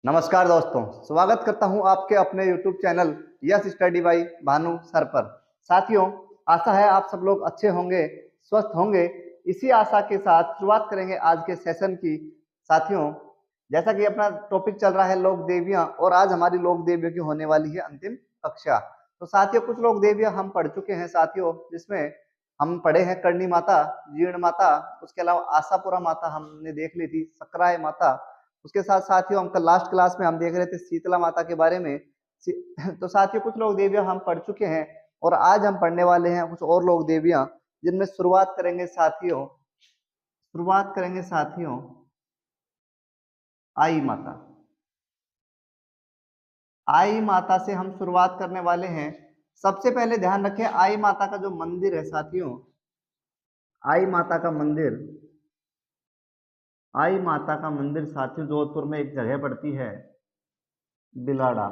नमस्कार दोस्तों, स्वागत करता हूं आपके अपने YouTube channel yes study by Bhanu sir पर। साथियों, आशा है आप सब लोग अच्छे होंगे, स्वस्थ होंगे। इसी आशा के साथ शुरुआत करेंगे आज के सेशन की। साथियों, जैसा कि अपना टॉपिक चल रहा है लोक देवियां, और आज हमारी लोक देवियों की होने वाली है अंतिम कक्षा। तो साथियों, कुछ लोक देवियां हम पढ़ चुके हैं साथियों, जिसमें हम पढ़े हैं करणी माता, जीर्ण माता, उसके अलावा आशापुरा माता हमने देख ली थी, सकराय माता। उसके साथ साथियों, हम कल लास्ट क्लास में हम देख रहे थे शीतला माता के बारे में। तो साथियों, कुछ लोक देवियां हम पढ़ चुके हैं और आज हम पढ़ने वाले हैं कुछ और लोक देवियां, जिनमें शुरुआत करेंगे साथियों आई माता। आई माता से हम शुरुआत करने वाले हैं। सबसे पहले ध्यान रखें, आई माता का जो मंदिर है साथियों, आई माता का मंदिर, आई माता का मंदिर साथियों जोधपुर में एक जगह पड़ती है बिलाड़ा।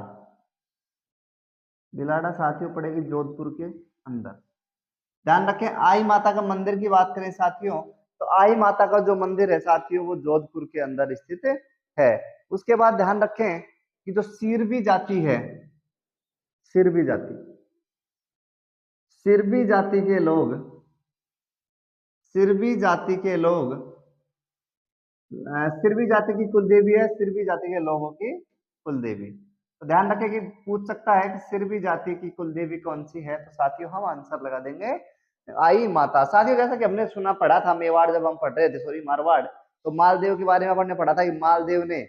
बिलाड़ा साथियों पड़ेगी जोधपुर के अंदर। ध्यान रखें, आई माता का मंदिर की बात करें साथियों, तो आई माता का जो मंदिर है साथियों वो जोधपुर के अंदर स्थित है। उसके बाद ध्यान रखें कि जो सिरबी जाति है, सिरबी जाति, सिरबी जाति के लोग, सिरबी जाति के लोग, सिरबी जाति की कुल देवी है, सिरबी जाति के लोगों की कुल देवी। तो ध्यान रखें कि पूछ सकता है कि सिरबी जाति की कुल देवी कौन सी है, तो साथियों हम आंसर लगा देंगे आई माता। साथियों, जैसा कि हमने सुना पढ़ा था मेवाड़, जब हम पढ़ रहे थे, सॉरी मारवाड़, तो मालदेव के बारे में अपन ने पढ़ा था कि मालदेव ने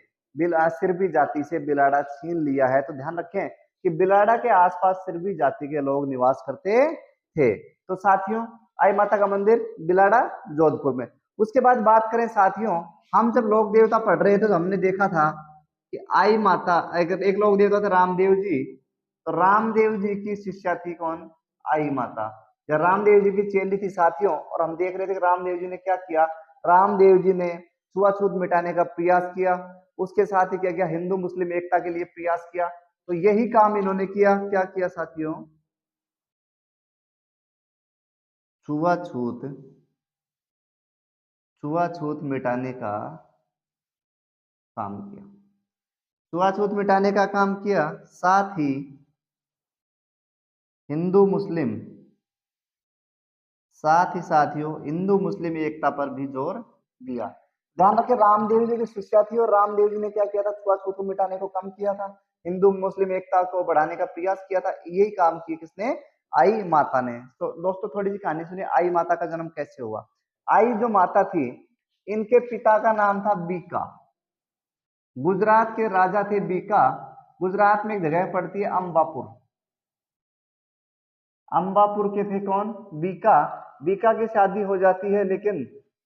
सिरबी जाति से बिलाड़ा छीन लिया है। तो ध्यान रखें कि बिलाड़ा के आसपास सिरबी जाति के लोग निवास करते थे। तो साथियों, आई माता का मंदिर बिलाड़ा जोधपुर में। उसके बाद बात करें साथियों, हम जब लोक देवता पढ़ रहे थे तो हमने देखा था कि आई माता, एक लोक देवता थे रामदेव जी। तो रामदेव जी की शिष्या थी कौन? आई माता। या रामदेव जी की चेली थी साथियों। और हम देख रहे थे कि रामदेव जी ने क्या किया, रामदेव जी ने छुआछूत मिटाने का प्रयास किया। उसके साथ ही क्या किया, हिंदू मुस्लिम एकता के लिए प्रयास किया। तो यही काम इन्होंने किया। क्या किया साथियों? छुआछूत, छुआछूत मिटाने का काम किया। छुआछूत मिटाने का काम किया, साथ ही हिंदू मुस्लिम, साथ ही साथियों हिंदू मुस्लिम एकता पर भी जोर दिया। ध्यान रखें, रामदेव जी की शिष्या थी और रामदेव जी ने क्या किया था, छुआछूत को मिटाने को कम किया था, हिंदू मुस्लिम एकता को बढ़ाने का प्रयास किया था। यही काम किया किसने? आई माता ने। तो दोस्तों थोड़ी सी कहानी सुनिए, आई माता का जन्म कैसे हुआ। आई जो माता थी, इनके पिता का नाम था बीका। गुजरात के राजा थे बीका। गुजरात में एक जगह पड़ती है अंबापुर। अंबापुर के थे कौन? बीका। बीका की शादी हो जाती है, लेकिन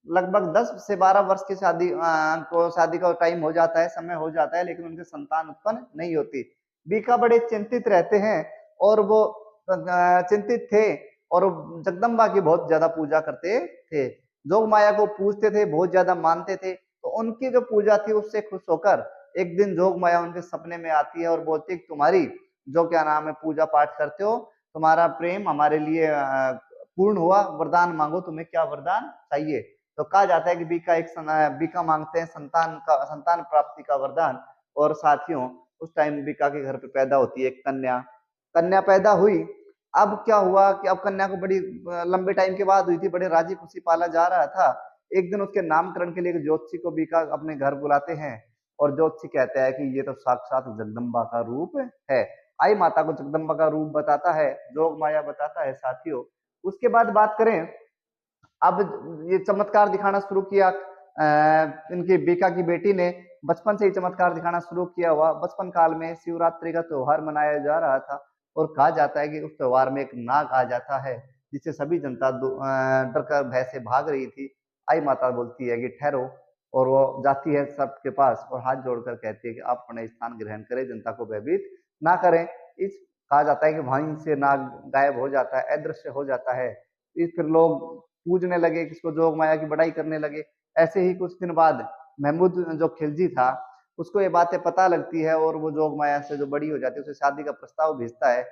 लगभग 10 से 12 वर्ष की शादी का टाइम हो जाता है, समय हो जाता है, लेकिन उनके संतान उत्पन्न नहीं होती। बीका बड़े चिंतित रहते हैं और वो चिंतित थे, और जगदम्बा की बहुत ज्यादा पूजा करते थे, जोग माया को पूजते थे, बहुत ज्यादा मानते थे। तो उनकी जो पूजा थी उससे खुश होकर एक दिन जोग माया उनके सपने में आती है और बोलती है तुम्हारी जो क्या नाम है पूजा पाठ करते हो, तुम्हारा प्रेम हमारे लिए पूर्ण हुआ, वरदान मांगो, तुम्हें क्या वरदान चाहिए। तो कहा जाता है कि बीका मांगते हैं संतान प्राप्ति का वरदान। और साथियों, उस टाइम बीका के घर पे पैदा होती है एक कन्या। कन्या पैदा हुई। अब क्या हुआ कि अब कन्या को बड़ी लंबे टाइम के बाद हुई थी, बड़े राजी खुशी पाला जा रहा था। एक दिन उसके नामकरण के लिए ज्योतिषी को बीका अपने घर बुलाते हैं, और ज्योतिषी कहता है कि ये तो साक्षात जगदम्बा का रूप है। आई माता को जगदम्बा का रूप बताता है, जोग माया बताता है साथियों। उसके बाद बात करें, अब ये चमत्कार दिखाना शुरू किया इनकी बीका की बेटी ने। बचपन से ही चमत्कार दिखाना शुरू किया हुआ। बचपन काल में शिवरात्रि का त्योहार मनाया जा रहा था, और कहा जाता है कि उस त्योहार में एक नाग आ जाता है, जिससे सभी जनता डर कर भय से भाग रही थी। आई माता बोलती है कि ठहरो, और वो जाती है सबके पास और हाथ जोड़कर कहती है कि आप अपना स्थान ग्रहण करें, जनता को भयभीत ना करें। इस कहा जाता है कि वहीं से नाग गायब हो जाता है, अदृश्य हो जाता है। इस फिर लोग पूजने लगे, किसको? जोग माया की बड़ाई करने लगे। ऐसे ही कुछ दिन बाद महमूद जो खिलजी था, उसको ये बातें पता लगती है, और वो जोग माया से जो बड़ी हो जाती है उसे शादी का प्रस्ताव भेजता है।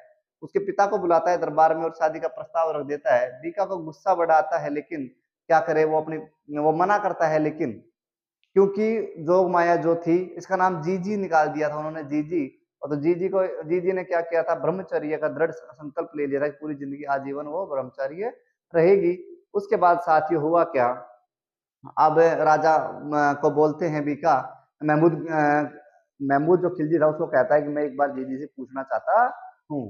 उसके पिता को बुलाता है दरबार में और शादी का प्रस्ताव रख देता है। बीका को गुस्सा बड़ा आता है, लेकिन क्या करे, वो मना करता है, लेकिन क्योंकि जोग माया जो थी, इसका नाम जीजी निकाल दिया था उन्होंने, जीजी। और तो जीजी ने क्या किया था, ब्रह्मचर्य का दृढ़ संकल्प ले लिया था, पूरी जिंदगी आजीवन वो ब्रह्मचर्य रहेगी। उसके बाद साथियों हुआ क्या, अब राजा को बोलते हैं बीका, महमूद महमूद जो खिलजी था उसको कहता है कि मैं एक बार जीजी से पूछना चाहता हूँ।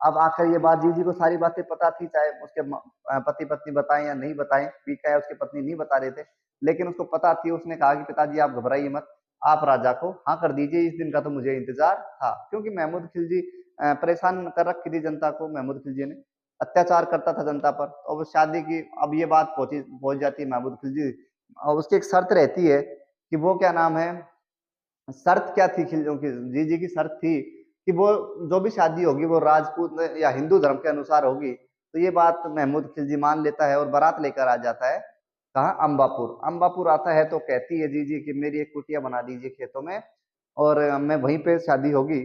अब आकर ये बात जीजी को सारी बातें पता थी, चाहे उसके पति पत्नी बताएं या नहीं बताएं, बीका या उसकी पत्नी नहीं बता रहे थे, लेकिन उसको पता थी। उसने कहा कि पिताजी आप घबराइए मत, आप राजा को हाँ कर दीजिए, इस दिन का तो मुझे इंतजार था। क्योंकि महमूद खिलजी परेशान कर रखी थी जनता को, महमूद खिलजी ने अत्याचार करता था जनता पर। और शादी की अब ये बात पहुंच जाती है महमूद खिलजी, और उसकी एक शर्त रहती है कि वो क्या नाम है, शर्त क्या थी खिलजियों की, जी की शर्त थी कि वो जो भी शादी होगी वो राजपूत या हिंदू धर्म के अनुसार होगी। तो ये बात महमूद खिलजी मान लेता है और बारात लेकर आ जाता है। कहा, अंबापुर। अंबापुर आता है तो कहती है जी कि मेरी एक कुटिया बना दीजिए खेतों में, और मैं वहीं पे शादी होगी।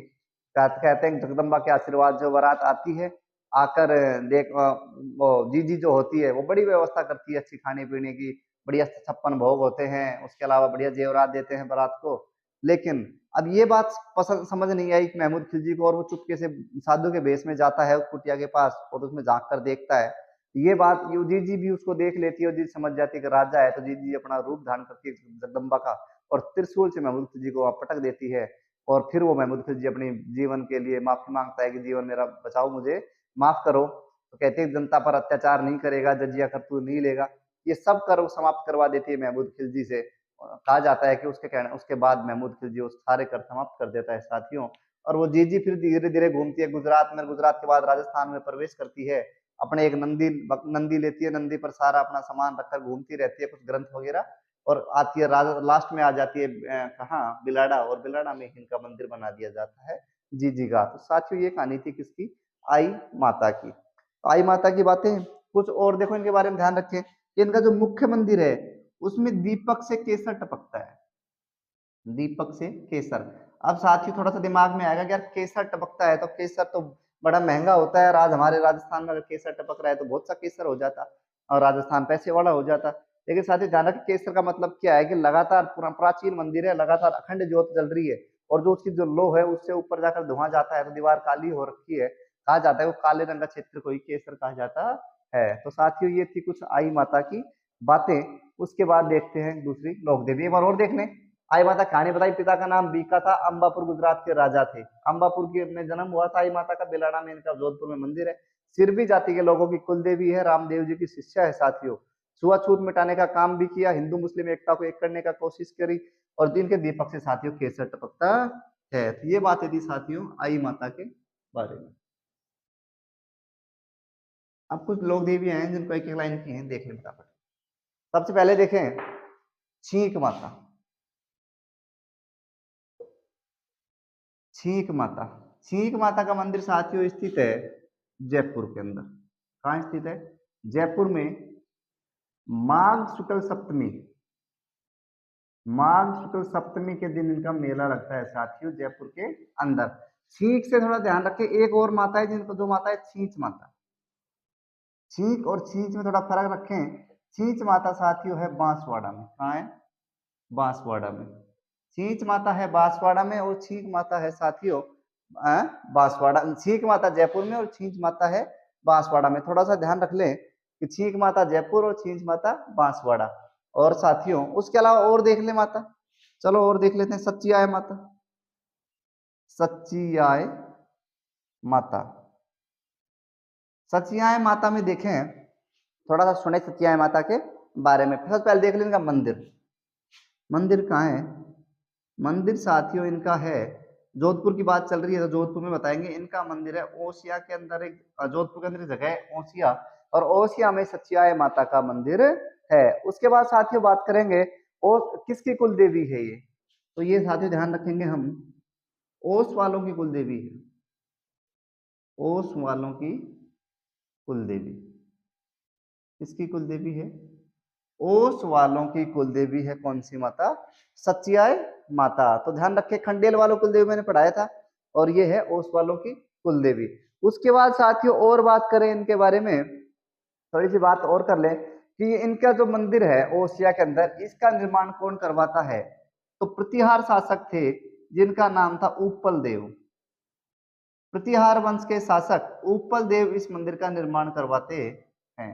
कहते हैं जगदम्बा के आशीर्वाद, जो बारात आती है आकर देख वो जी जो होती है वो बड़ी व्यवस्था करती है अच्छी खाने पीने की, बढ़िया 56 भोग होते हैं, उसके अलावा बढ़िया जेवरात देते हैं बारात को। लेकिन अब ये बात पसंद समझ नहीं आई महमूद खिलजी को, और वो चुपके से साधु के भेष में जाता है उस कुटिया के पास और उसमें झांक कर देखता है। ये बात जीजी भी उसको देख लेती है और जी समझ जाती है कि राजा है, तो जीजी अपना रूप धारण करके जगदम्बा का और त्रिशूल से महमूद खिलजी को पटक देती है। और फिर वो महमूद खिलजी अपनी जीवन के लिए माफी मांगता है कि जीवन मेरा बचाओ, मुझे माफ करो। तो कहते हैं जनता पर अत्याचार नहीं करेगा, जजिया करतू नहीं लेगा। ये सब कर समाप्त करवा देती है महमूद खिलजी से। कहा जाता है कि उसके बाद महमूद खिलजी उस सारे कर समाप्त कर देता है साथियों। और वो जीजी फिर धीरे धीरे घूमती है गुजरात में, गुजरात के बाद राजस्थान में प्रवेश करती है, अपने एक नंदी लेती है, नंदी पर सारा अपना सामान रखकर घूमती रहती है, कुछ ग्रंथ वगैरह, और आती है लास्ट में आ जाती है कहाँ, बिलाड़ा, और बिलाड़ा में इनका मंदिर बना दिया जाता है जीजी का। तो साथियों ये कहानी थी किसकी, आई माता की। तो आई माता की बातें कुछ और देखो, इनके बारे में ध्यान रखें। इनका जो मुख्य मंदिर है उसमें दीपक से केसर टपकता है, दीपक से केसर। अब साथियों थोड़ा सा दिमाग में आएगा कि यार केसर टपकता है तो केसर तो बड़ा महंगा होता है, आज हमारे राजस्थान में अगर केसर टपक रहा है तो बहुत सा केसर हो जाता और राजस्थान पैसे वाला हो जाता। लेकिन साथियों ध्यान रखें केसर का मतलब क्या है कि लगातार प्राचीन मंदिर है, लगातार अखंड ज्योत जल रही है, और जो उसकी जो लो है उससे ऊपर जाकर धुआं जाता है तो दीवार काली हो रखी है, कहा जाता है वो काले रंग का क्षेत्र को ही केसर कहा जाता है। तो साथियों ये थी कुछ आई माता की बातें। उसके बाद देखते हैं दूसरी लोक देवी, एक बार और देख लें। आई माता कहानी बताई, पिता का नाम बीका था, अंबापुर गुजरात के राजा थे। अंबापुर के में जन्म हुआ था आई माता का, बिलाड़ा में इनका, जोधपुर में मंदिर है। सिरभी जाति के लोगों की कुल देवी है, रामदेव जी की शिष्या है साथियों। छुआछूत मिटाने का काम भी किया, हिंदू मुस्लिम एकता को एक करने का कोशिश करी, और दिन के दीपक से साथियों केसर टपकता है। तो ये बातें थी साथियों आई माता के बारे में। अब कुछ लोग देवी हैं जिनको एक एक लाइन की हैं, देख लें फटाफट। सबसे पहले देखें छींक माता। छींक माता, छींक माता का मंदिर साथियों स्थित है जयपुर के अंदर। कहाँ स्थित है, जयपुर में। माघ शुक्ल सप्तमी, माघ शुक्ल सप्तमी के दिन इनका मेला लगता है साथियों जयपुर के अंदर। छींक से थोड़ा ध्यान रखें, एक और माता है जिनको, जो माता है छींच माता। छींक और छींच में थोड़ा फर्क रखें। छींच माता साथियों है बांसवाड़ा में। कहाँ है, बांसवाड़ा में। छींच माता है बांसवाड़ा में और छींक माता है साथियों बांसवाड़ा। छींक माता जयपुर में और छींच माता है बांसवाड़ा में। थोड़ा सा ध्यान रख लें कि छींक माता जयपुर और छींच माता बांसवाड़ा। और साथियों उसके अलावा और देख ले माता, चलो और देख लेते हैं। सच्ची आय माता, सच्ची आय माता। सच्ची आय माता में देखें, थोड़ा सा सुने सच्ची आय माता के बारे में। सबसे पहले देख लें इनका मंदिर। मंदिर कहाँ है, मंदिर साथियों इनका है, जोधपुर की बात चल रही है तो जोधपुर में बताएंगे। इनका मंदिर है ओसिया के अंदर, एक जोधपुर के अंदर एक जगह है ओसिया, और ओसिया में सच्चियाय माता का मंदिर है। उसके बाद साथियों बात करेंगे और किसकी कुल देवी है ये, तो ये साथियों ध्यान रखेंगे हम, ओस वालों की कुल देवी है, ओस वालों की कुल देवी। किसकी कुल देवी है, ओस वालों की कुल देवी है कौन सी माता, सच्चियाय माता। तो ध्यान रखें खंडेल वालों कुल देवी मैंने पढ़ाया था, और ये है ओस वालों की कुल देवी। उसके बाद साथियों और बात करें इनके बारे में, थोड़ी सी बात और कर ले कि इनका जो मंदिर है ओसिया के अंदर, इसका निर्माण कौन करवाता है? तो प्रतिहार शासक थे जिनका नाम था उपल देव। प्रतिहार वंश के शासक उपल देव इस मंदिर का निर्माण करवाते हैं।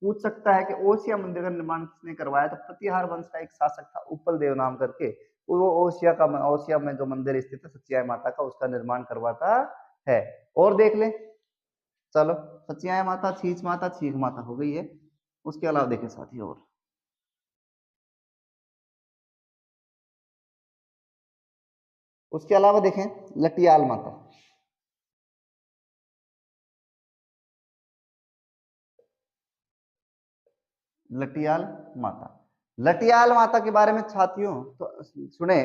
पूछ सकता है कि ओसिया मंदिर का निर्माण किसने करवाया? तो प्रतिहार वंश का एक शासक था उपल देव नाम करके, वो ओसिया में जो मंदिर स्थित है सचियाई माता का, उसका निर्माण करवाता है। और देख ले, चलो सचियाई माता, छींच माता, छींक माता हो गई है। उसके अलावा देखें साथी, और उसके अलावा देखें लटियाल माता। लटियाल माता, लटियाल माता के बारे में साथियों तो सुने।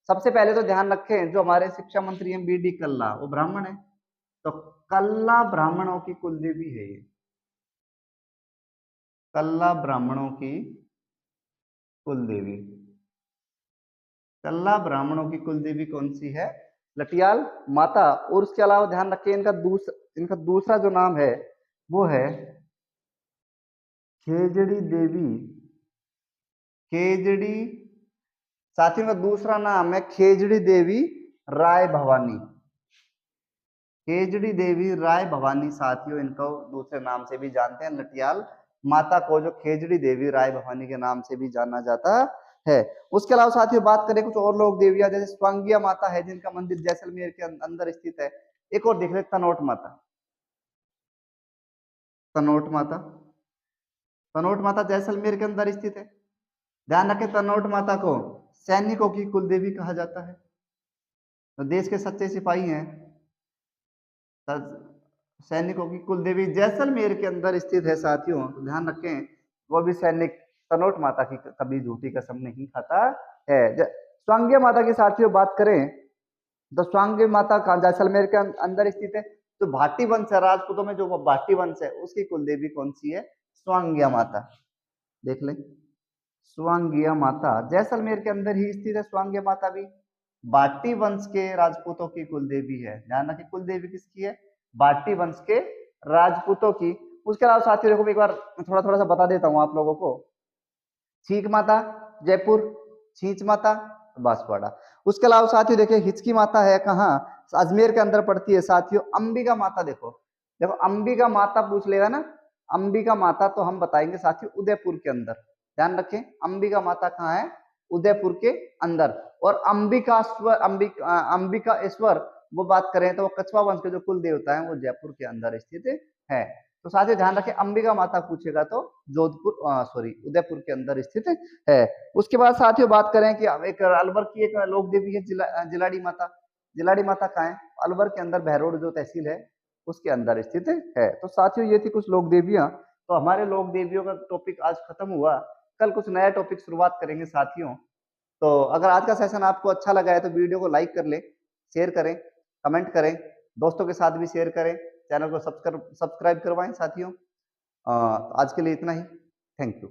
सबसे पहले तो ध्यान रखें, जो हमारे शिक्षा मंत्री हैं बी डी कल्ला, वो ब्राह्मण है, तो कल्ला ब्राह्मणों की कुल देवी है ये। कल्ला ब्राह्मणों की कुल देवी, कल्ला ब्राह्मणों की कुल देवी कौन सी है? लटियाल माता। और उसके अलावा ध्यान रखें इनका दूसरा जो नाम है वो है खेजड़ी देवी। खेजड़ी, साथियों का दूसरा नाम है खेजड़ी देवी राय भवानी। खेजड़ी देवी राय भवानी साथियों, इनको दूसरे नाम से भी जानते हैं। लटियाल माता को जो खेजड़ी देवी राय भवानी के नाम से भी जाना जाता है। उसके अलावा साथियों बात करें कुछ और लोग देवियां, जैसे स्वांगिया माता है जिनका मंदिर जैसलमेर के अंदर स्थित है। एक और देख ले, तनोट माता। तनोट माता, तनोट माता जैसलमेर के अंदर स्थित है। ध्यान रखें, तनोट माता को सैनिकों की कुल देवी कहा जाता है। तो देश के सच्चे सिपाही हैं, सैनिकों की कुल देवी जैसलमेर के अंदर स्थित है साथियों। तो ध्यान रखें, वो भी सैनिक तनोट माता की कभी झूठी कसम नहीं खाता है। स्वांग्य माता की साथियों बात करें तो स्वांग्य माता का जैसलमेर के अंदर स्थित है। तो भाटी वंश है, राजपूतों में जो भाटी वंश है उसकी कुल देवी कौन सी है? स्वांग्य माता। देख ले, स्वांगिया माता जैसलमेर के अंदर ही स्थित है। स्वांगिया माता भी बाटी वंश के राजपूतों की कुल देवी है। ध्यान रखें, कुल देवी किसकी है? बाटी वंश के राजपूतों की। उसके अलावा साथियों देखो, एक बार थोड़ा थोड़ा सा बता देता हूँ आप लोगों को। छींक माता जयपुर, छींच माता बांसवाड़ा। उसके अलावा साथियों देखिए, हिचकी माता है कहाँ? अजमेर के अंदर पड़ती है साथियों। अंबिका माता, देखो देखो अंबिका माता पूछ लेगा ना, अंबिका माता तो हम बताएंगे साथियों उदयपुर के अंदर। ध्यान रखें, अंबिका माता कहाँ है? उदयपुर के अंदर। और अंबिकाश्वर वो बात करें तो वो कछवा वंश के जो कुल देवता है वो जयपुर के अंदर स्थित है। तो साथ ही ध्यान रखें, अंबिका माता पूछेगा तो जोधपुर सॉरी उदयपुर के अंदर स्थित है। उसके बाद साथियों बात करें कि एक अलवर की एक लोक देवी है जिलाड़ी माता। जिलाड़ी माता कहाँ है? अलवर के अंदर बहरोड जो तहसील है उसके अंदर स्थित है। तो साथियों ये थी कुछ लोक देवियां। तो हमारे लोक देवियों का टॉपिक आज खत्म हुआ, कल कुछ नया टॉपिक शुरुआत करेंगे साथियों। तो अगर आज का सेशन आपको अच्छा लगा है तो वीडियो को लाइक कर ले, शेयर करें, कमेंट करें, दोस्तों के साथ भी शेयर करें, चैनल को सब्सक्राइब करवाएं साथियों। आज के लिए इतना ही। Thank you.